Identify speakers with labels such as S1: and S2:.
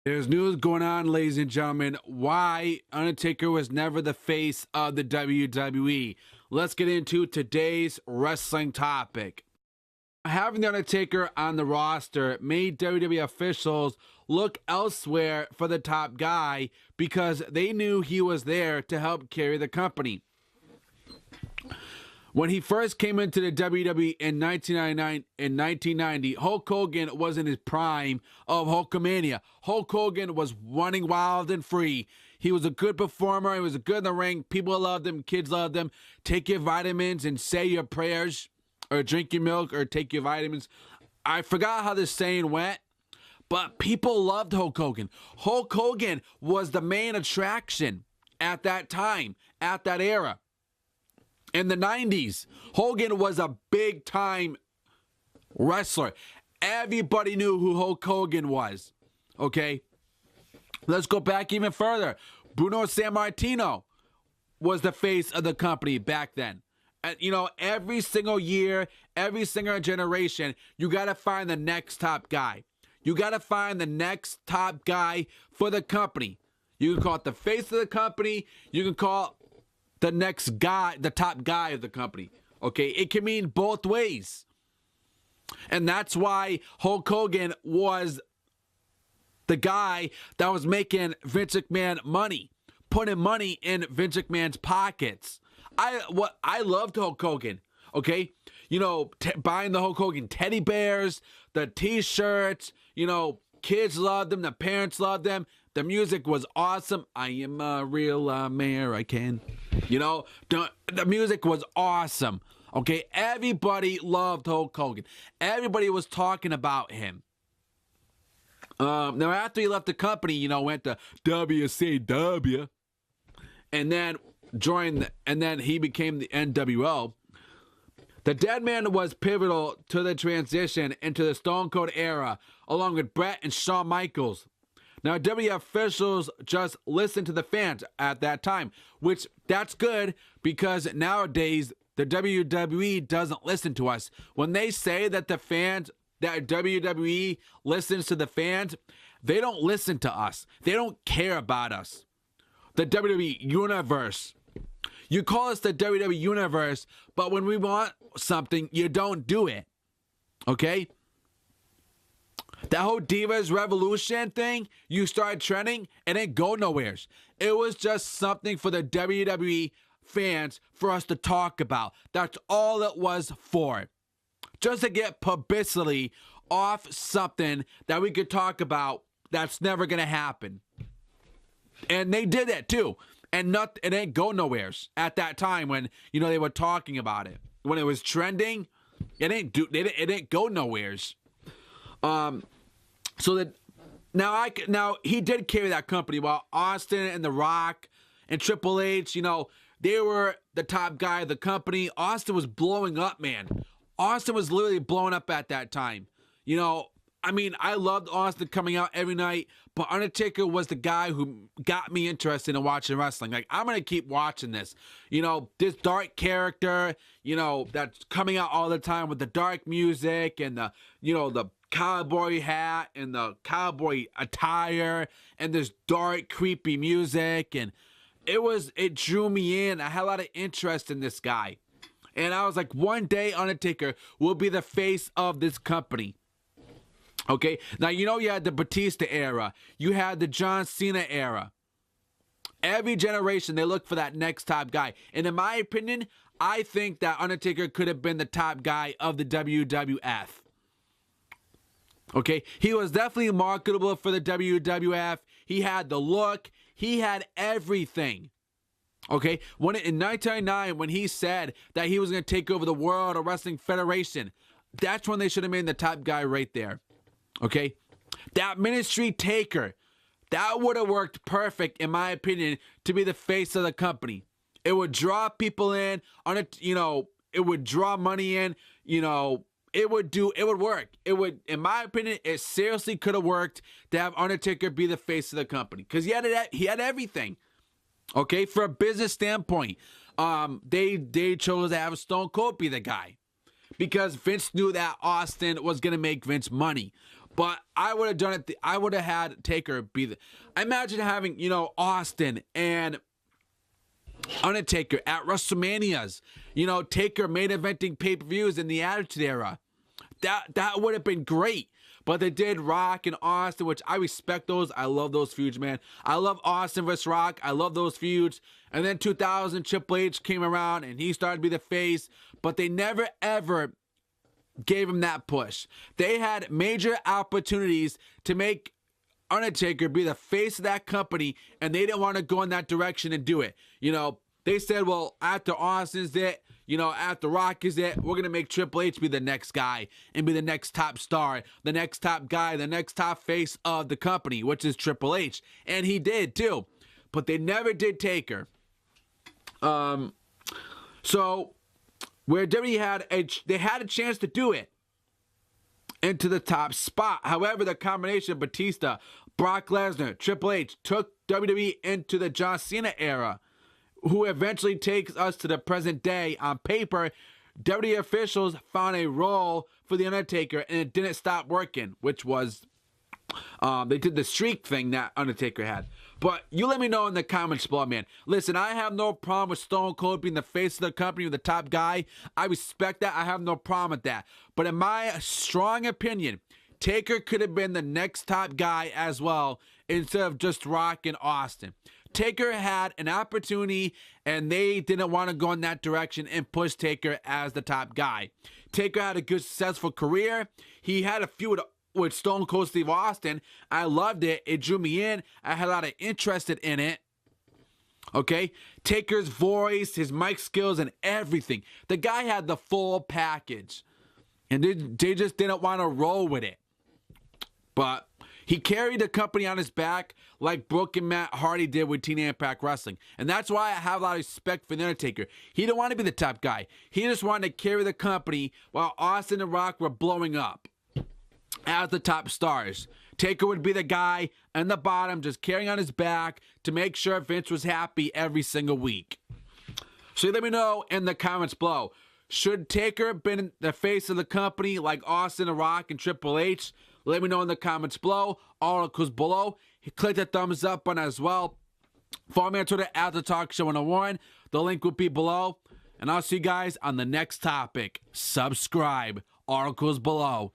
S1: There's news going on, ladies and gentlemen, why Undertaker was never the face of the WWE. Let's get into today's wrestling topic. Having the Undertaker on the roster made WWE officials look elsewhere for the top guy because they knew he was there to help carry the company. When he first came into the WWE in 1999 and 1990, Hulk Hogan was in his prime of Hulkamania. Hulk Hogan was running wild and free. He was a good performer. He was good in the ring. People loved him. Kids loved him. Take your vitamins and say your prayers, or drink your milk, or take your vitamins. I forgot how this saying went, but people loved Hulk Hogan. Hulk Hogan was the main attraction at that time, at that era. In the 90s, Hogan was a big-time wrestler. Everybody knew who Hulk Hogan was, okay? Let's go back even further. Bruno Sammartino was the face of the company back then. And, you know, every single year, every single generation, you got to find the next top guy. You got to find the next top guy for the company. You can call it the face of the company. You can call it the next guy, the top guy of the company. Okay, it can mean both ways. And that's why Hulk Hogan was the guy that was making Vince McMahon money, putting money in Vince McMahon's pockets. I loved Hulk Hogan. Okay, you know, buying the Hulk Hogan teddy bears, the t-shirts, you know, kids loved them, the parents loved them. The music was awesome. I am a real American. You know, the music was awesome. Okay, everybody loved Hulk Hogan. Everybody was talking about him. Now, after he left the company, you know, went to WCW, and then he became the NWO. The Dead Man was pivotal to the transition into the Stone Cold era, along with Bret and Shawn Michaels. Now, WWE officials just listened to the fans at that time, which that's good because nowadays the WWE doesn't listen to us. When they say that that WWE listens to the fans, they don't listen to us. They don't care about us. The WWE Universe. You call us the WWE Universe, but when we want something, you don't do it. Okay? That whole Divas Revolution thing, you started trending, it ain't go nowheres. It was just something for the WWE fans for us to talk about. That's all it was for. Just to get publicity off something that we could talk about that's never going to happen. And they did that too. And it ain't go nowheres at that time when, you know, they were talking about it. When it was trending, it ain't go nowheres. So that now he did carry that company while Austin and The Rock and Triple H, you know, they were the top guy of the company. Austin was blowing up, man. Austin was literally blowing up at that time. You know, I mean, I loved Austin coming out every night, but Undertaker was the guy who got me interested in watching wrestling. Like, I'm going to keep watching this. You know, this dark character, you know, that's coming out all the time with the dark music and the, you know, the cowboy hat and the cowboy attire and this dark, creepy music. And it drew me in. I had a lot of interest in this guy. And I was like, one day Undertaker will be the face of this company. Okay, now you know you had the Batista era. You had the John Cena era. Every generation, they look for that next top guy. And in my opinion, I think that Undertaker could have been the top guy of the WWF. Okay, he was definitely marketable for the WWF. He had the look. He had everything. Okay, in 1999, when he said that he was going to take over the World Wrestling Federation, that's when they should have made the top guy right there. Okay, that Ministry Taker, that would have worked perfect, in my opinion, to be the face of the company. It would draw people in on it, you know, it would draw money in, you know, it would work. It would, in my opinion, it seriously could have worked to have Undertaker be the face of the company because he had everything. Okay, for a business standpoint, they chose to have Stone Cold be the guy because Vince knew that Austin was going to make Vince money. But I would have done it. I would have had Taker be the. I imagine having, Austin and Undertaker at WrestleManias. Taker main eventing pay-per-views in the Attitude Era. That would have been great. But they did Rock and Austin, which I respect those. I love those feuds, man. I love Austin vs. Rock. I love those feuds. And then 2000, Triple H came around and he started to be the face. But they never, ever gave him that push. They had major opportunities to make Undertaker be the face of that company, and they didn't want to go in that direction and do it. They said, well, after Austin's it, after Rock is it, we're going to make Triple H be the next guy and be the next top star, the next top guy, the next top face of the company, which is Triple H. And he did too. But they never did Taker. So where WWE they had a chance to do it into the top spot. However, the combination of Batista, Brock Lesnar, Triple H took WWE into the John Cena era, who eventually takes us to the present day. On paper, WWE officials found a role for The Undertaker, and it didn't stop working, which was, they did the streak thing that Undertaker had. But you let me know in the comments below, man. Listen, I have no problem with Stone Cold being the face of the company or the top guy. I respect that. I have no problem with that. But in my strong opinion, Taker could have been the next top guy as well, instead of just Rock and Austin. Taker had an opportunity, and they didn't want to go in that direction and push Taker as the top guy. Taker had a good, successful career. He had a feud with Stone Cold Steve Austin. I loved it. It drew me in. I had a lot of interest in it. Okay? Taker's voice, his mic skills, and everything. The guy had the full package. And they just didn't want to roll with it. But he carried the company on his back like Broken Matt Hardy did with Teen Impact Wrestling. And that's why I have a lot of respect for The Undertaker. He didn't want to be the top guy. He just wanted to carry the company while Austin and Rock were blowing up as the top stars. Taker would be the guy on the bottom just carrying on his back to make sure Vince was happy every single week. So let me know in the comments below. Should Taker have been the face of the company like Austin and Rock and Triple H? Let me know in the comments below. Articles below. Click the thumbs up button as well. Follow me on Twitter at The Talk Show 101. The link will be below. And I'll see you guys on the next topic. Subscribe. Articles below.